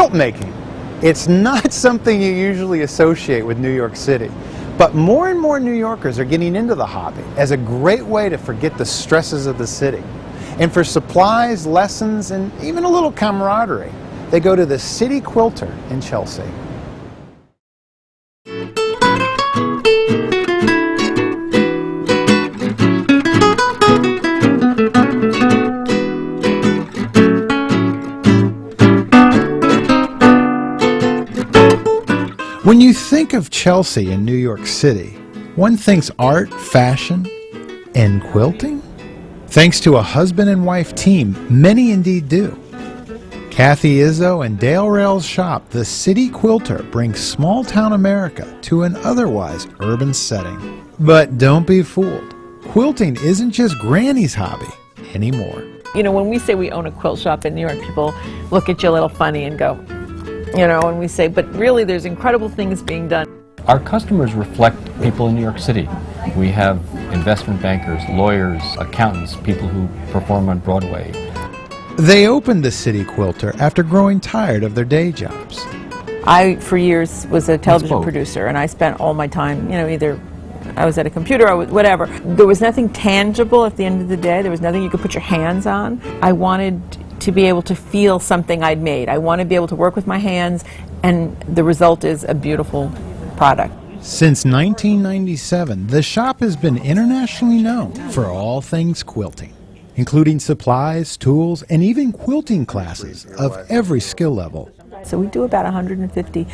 quilt making. It's not something you usually associate with New York City, but more and more New Yorkers are getting into the hobby as a great way to forget the stresses of the city. And for supplies, lessons, and even a little camaraderie, they go to the City Quilter in Chelsea. When you think of Chelsea in New York City, one thinks art, fashion, and quilting? Thanks to a husband and wife team, many indeed do. Kathy Izzo and Dale Rail's shop, the City Quilter, brings small-town America to an otherwise urban setting. But don't be fooled. Quilting isn't just Granny's hobby anymore. You know, when we say we own a quilt shop in New York, people look at you a little funny and go, you know, and we say, but really there's incredible things being done. Our customers reflect people in New York City. We have investment bankers, lawyers, accountants, people who perform on Broadway. They opened the City Quilter after growing tired of their day jobs. I, for years, was a television producer, and I spent all my time, you know, either I was at a computer or whatever. There was nothing tangible at the end of the day. There was nothing you could put your hands on. I wanted to be able to feel something I'd made. I want to be able to work with my hands, and the result is a beautiful product. Since 1997, the shop has been internationally known for all things quilting, including supplies, tools, and even quilting classes of every skill level. So we do about 150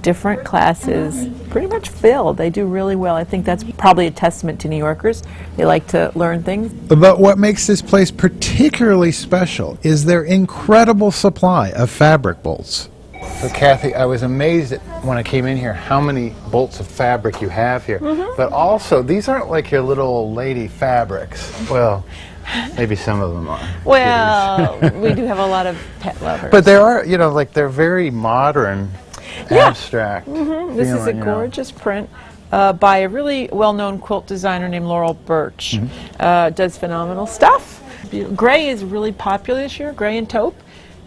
different classes, pretty much filled. They do really well. I think that's probably a testament to New Yorkers. They like to learn things. But what makes this place particularly special is their incredible supply of fabric bolts. So Kathy, I was amazed when I came in here how many bolts of fabric you have here. But also, these aren't like your little old lady fabrics. Well, maybe some of them are. Well, we do have a lot of pet lovers. But there are, you know, like they're very modern, abstract. This is a gorgeous print by a really well-known quilt designer named Laurel Birch. Does phenomenal stuff. Gray is really popular this year, gray and taupe.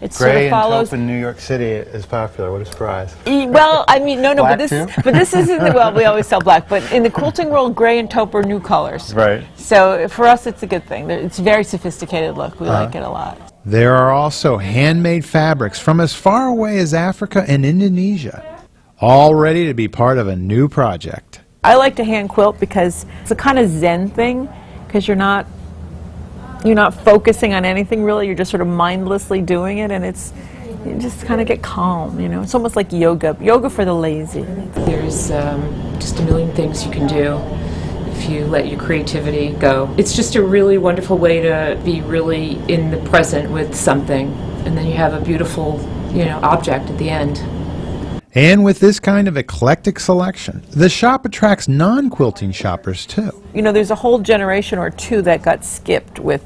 It Gray sort of follows. and taupe in New York City is popular. What a surprise. Well, I mean, no, Black but this isn't, well, we always sell black, but in the quilting world, gray and taupe are new colors. Right. So for us, it's a good thing. It's a very sophisticated look. We like it a lot. There are also handmade fabrics from as far away as Africa and Indonesia, all ready to be part of a new project. I like to hand quilt because it's a kind of Zen thing, because you're not focusing on anything really. You're just sort of mindlessly doing it, and you just kind of get calm. You know, it's almost like yoga for the lazy. There's just a million things you can do if you let your creativity go. It's just a really wonderful way to be really in the present with something, and then you have a beautiful, you know, object at the end. And with this kind of eclectic selection, the shop attracts non-quilting shoppers too. You know, there's a whole generation or two that got skipped with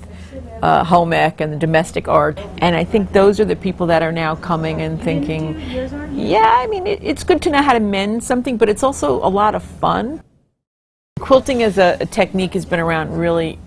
home ec and the domestic art, and I think those are the people that are now coming and thinking, yeah, I mean, it's good to know how to mend something, but it's also a lot of fun. Quilting as a technique has been around really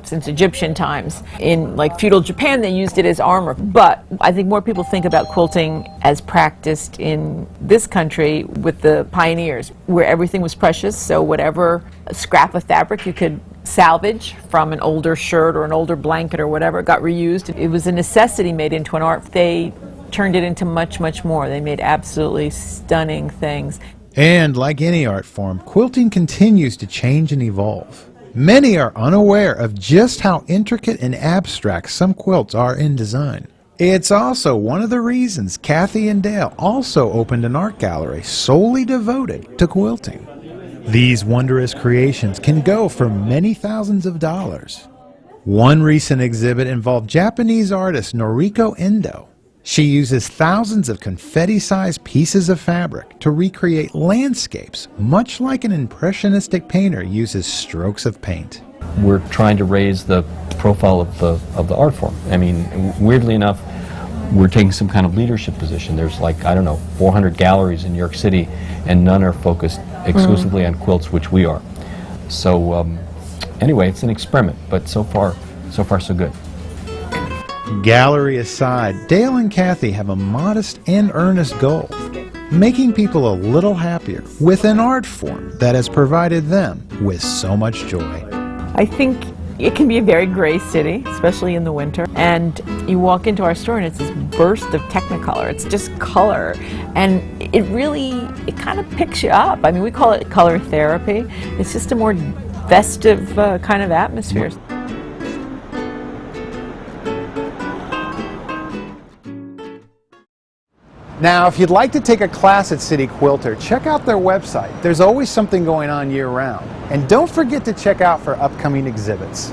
since Egyptian times. In like feudal Japan, they used it as armor. But I think more people think about quilting as practiced in this country with the pioneers, where everything was precious. So whatever scrap of fabric you could salvage from an older shirt or an older blanket or whatever got reused. It was a necessity made into an art. They turned it into much, much more. They made absolutely stunning things. And like any art form, quilting continues to change and evolve. Many are unaware of just how intricate and abstract some quilts are in design. It's also one of the reasons Kathy and Dale also opened an art gallery solely devoted to quilting. These wondrous creations can go for many thousands of dollars. One recent exhibit involved Japanese artist Noriko Endo. She uses thousands of confetti-sized pieces of fabric to recreate landscapes, much like an impressionistic painter uses strokes of paint. We're trying to raise the profile of the art form. I mean, weirdly enough, we're taking some kind of leadership position. There's like, I don't know, 400 galleries in New York City, and none are focused exclusively on quilts, which we are. So anyway, it's an experiment, but so far so good. Gallery aside, Dale and Kathy have a modest and earnest goal: making people a little happier with an art form that has provided them with so much joy. I think it can be a very gray city, especially in the winter. And you walk into our store and it's this burst of Technicolor. It's just color. And it kind of picks you up. I mean, we call it color therapy. It's just a more festive kind of atmosphere. Now, if you'd like to take a class at City Quilter, check out their website. There's always something going on year-round. And don't forget to check out for upcoming exhibits.